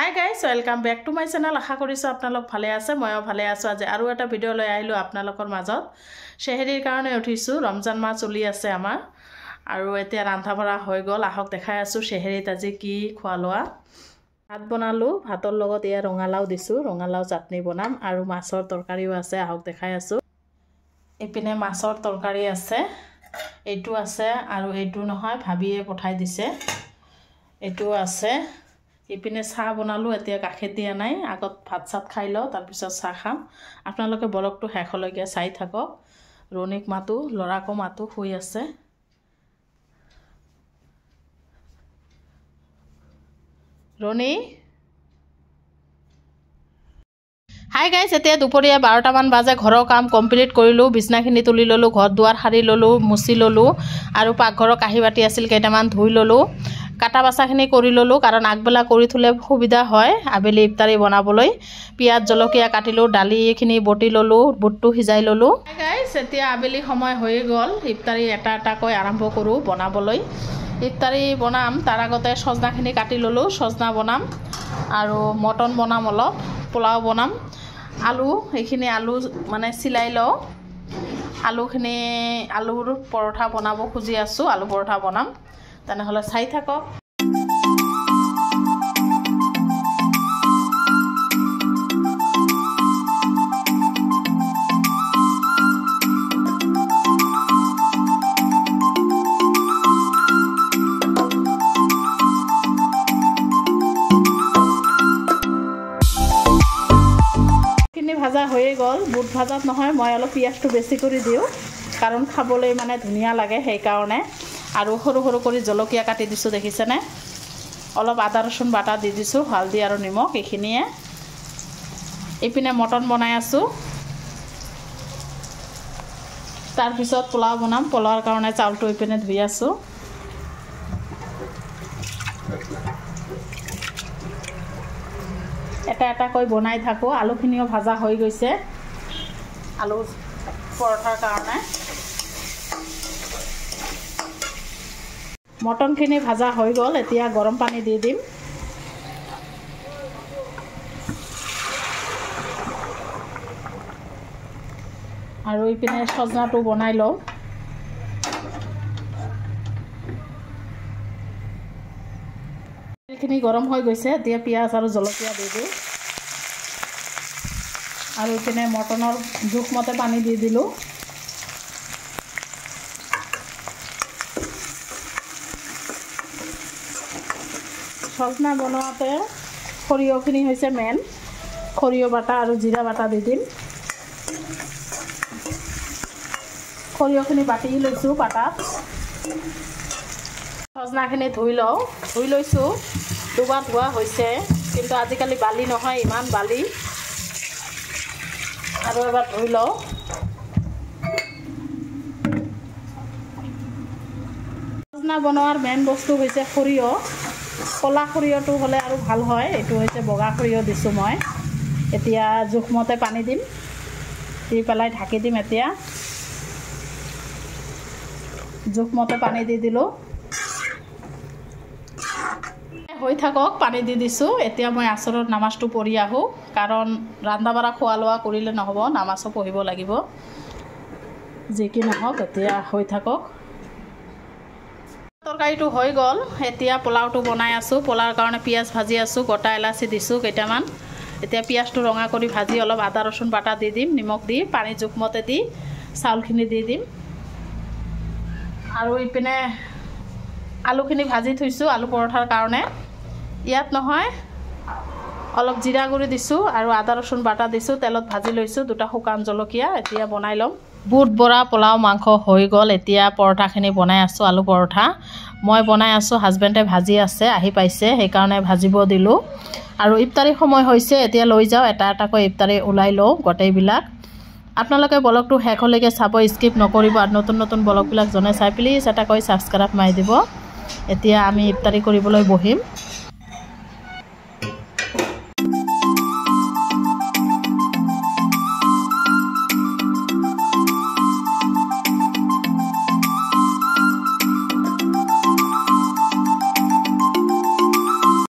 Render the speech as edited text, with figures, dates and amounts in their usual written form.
Hi guys, welcome back to my channel. আশা কৰিছো আপোনালোক ভালে আছে, ময়ো ভালে আছো। আজি আৰু এটা ভিডিও লৈ আহিলো আপোনালোকৰ মাজত। শেহৰীৰ কাৰণে উঠিছো, ৰমজান মাহ চলি আছে আমাৰ। আৰু এতিয়া ৰান্ধা বঢ়া হৈ গল, আহক দেখাই আছো শেহৰীত আজি কি খোৱা লোৱা। ভাত বনালো, ভাতৰ লগত এয়া ৰঙালাও দিছো, ৰঙালাও চাটনি বনাম আৰু মাছৰ তৰকাৰীও আছে, আহক দেখাই আছো। এপিনে মাছৰ তৰকাৰী আছে, এইটো আছে আৰু এইটো নহয় ভাবিয়ে পঠাই দিছে। এইটো আছে। ইপিনে চাহ বনালো, এতিয়া গাখীৰ দিয়া নাই, আগত ভাত চাত খাই লওঁ, তাৰপিছত চাহ খাম। আপোনালোকে ব্লগটো শেষলৈকে চাই থাকক। ৰণীক মাতো, ল'ৰাকো মাতো, শুই আছে। ৰণী, হাই গাইজ, এতিয়া দুপৰীয়া 12টামান বাজে। ঘৰৰ কাম কমপ্লিট কৰিলোঁ, বিছনাখিনি তুলি ল'লোঁ, ঘৰ দুৱাৰ সাৰি ল'লোঁ, মুচি ল'লোঁ আৰু পাকঘৰৰ কাঁহী বাতি আছিল কেইটামান ধুই ল'লোঁ। কাটা বাচাখিনি কৰি ল'লোঁ, কাৰণ আগবেলা কৰি থ'লে সুবিধা হয় আবেলি ইফতাৰী বনাবলৈ। পিঁয়াজ জলকীয়া কাটিলোঁ, দালিখিনি বটি ল'লোঁ, বুটটো সিজাই ল'লোঁ। গাইজ, এতিয়া আবেলি সময় হৈ গ'ল, ইফতাৰী এটা এটাকৈ আৰম্ভ কৰোঁ বনাবলৈ। ইফতাৰী বনাম, তাৰ আগতে সজনাখিনি কাটি ল'লোঁ, সজনা বনাম আৰু মটন বনাম, অলপ পোলাও বনাম। আলু, এইখিনি আলু মানে চিলাই লওঁ। আলুৰ পৰঠা বনাব খুজি আছোঁ, আলু পৰঠা বনাম। তেনেহ'লে চাই থাকক। ভাজা হৈয়ে গ'ল। বুট ভাজাত নহয়, মই অলপ পিঁয়াজটো বেছি কৰি দিওঁ, কাৰণ খাবলৈ মানে ধুনীয়া লাগে সেইকাৰণে। আৰু সৰু সৰু কৰি জলকীয়া কাটি দিছোঁ, দেখিছেনে? অলপ আদা ৰচুন বাটা দি দিছোঁ, হালধি আৰু নিমখ, এইখিনিয়ে। এইপিনে মটন বনাই আছোঁ, তাৰপিছত পোলাও বনাম। পোলাওৰ কাৰণে চাউলটো এইপিনে ধুই আছোঁ। এটা এটাকৈ বনাই থাকোঁ। আলুখিনিও ভাজা হৈ গৈছে, আলু পৰঠাৰ কাৰণে। মটনখিনি ভাজা হৈ গ'ল, এতিয়া গৰম পানী দি দিম। আৰু ইপিনে সজনাটো বনাই লওঁ। তেলখিনি গৰম হৈ গৈছে, এতিয়া পিঁয়াজ আৰু জলকীয়া দি দিওঁ। আৰু ইপিনে মটনৰ জোখমতে পানী দি দিলোঁ। সজনা বনোৱাতে সৰিয়হখিনি হৈছে মেইন। সৰিয়হ বাটা আৰু জিৰা বাটা দি দিম। সৰিয়হখিনি বাটি লৈছোঁ পাতাত। সজনাখিনি ধুই লৈছোঁ। দুবাৰ ধোৱা হৈছে, কিন্তু আজিকালি বালি নহয়, ইমান বালি। আৰু এবাৰ ধুই লওঁ। সজনা বনোৱাৰ মেইন বস্তু হৈছে সৰিয়হ। ক'লা সৰিয়হটো হ'লে আৰু ভাল হয়, এইটো হৈছে বগা সৰিয়হ দিছোঁ মই। এতিয়া জোখমতে পানী দিম, দি পেলাই ঢাকি দিম। এতিয়া জোখমতে পানী দি দিলোঁ, হৈ থাকক। পানী দি দিছোঁ। এতিয়া মই আচৰত নামাজটো পঢ়ি আহোঁ, কাৰণ ৰন্ধা বঢ়া খোৱা লোৱা কৰিলে নহ'ব, নামাজো পঢ়িব লাগিব। যি কি নহওক, এতিয়া হৈ থাকক। তৰকাৰীটো হৈ গ'ল, এতিয়া পোলাওটো বনাই আছোঁ। পোলাওৰ কাৰণে পিঁয়াজ ভাজি আছোঁ, গোটা এলাচি দিছোঁ কেইটামান। এতিয়া পিঁয়াজটো ৰঙা কৰি ভাজি অলপ আদা ৰচুন বাটা দি দিম, নিমখ দি, পানী জোখমতে দি চাউলখিনি দি দিম। আৰু ইপিনে আলুখিনি ভাজি থৈছোঁ আলু পৰঠাৰ কাৰণে। ইয়াত নহয়, অলপ জিৰা গুড়ি দিছোঁ আৰু আদা ৰচুন বাটা দিছোঁ, তেলত ভাজি লৈছোঁ, দুটা শুকান জলকীয়া। এতিয়া বনাই ল'ম। বুট বৰা পোলাও মাংস হৈ গ'ল, এতিয়া পৰঠাখিনি বনাই আছোঁ, আলু পৰঠা। মই বনাই আছোঁ, হাজবেণ্ডে ভাজি আছে, আহি পাইছে, সেইকাৰণে ভাজিব দিলোঁ। আৰু ইফতাৰী সময় হৈছে, এতিয়া লৈ যাওঁ, এটা এটাকৈ ইফতাৰী ওলাই লওঁ গোটেইবিলাক। আপোনালোকে ব্লগটো শেষলৈকে চাব, স্কিপ নকৰিব। আৰু নতুন নতুন ব্লগবিলাক জনে চাই প্লিজ এটাকৈ ছাবস্ক্ৰাইব মাৰি দিব। এতিয়া আমি ইফতাৰী কৰিবলৈ বহিম।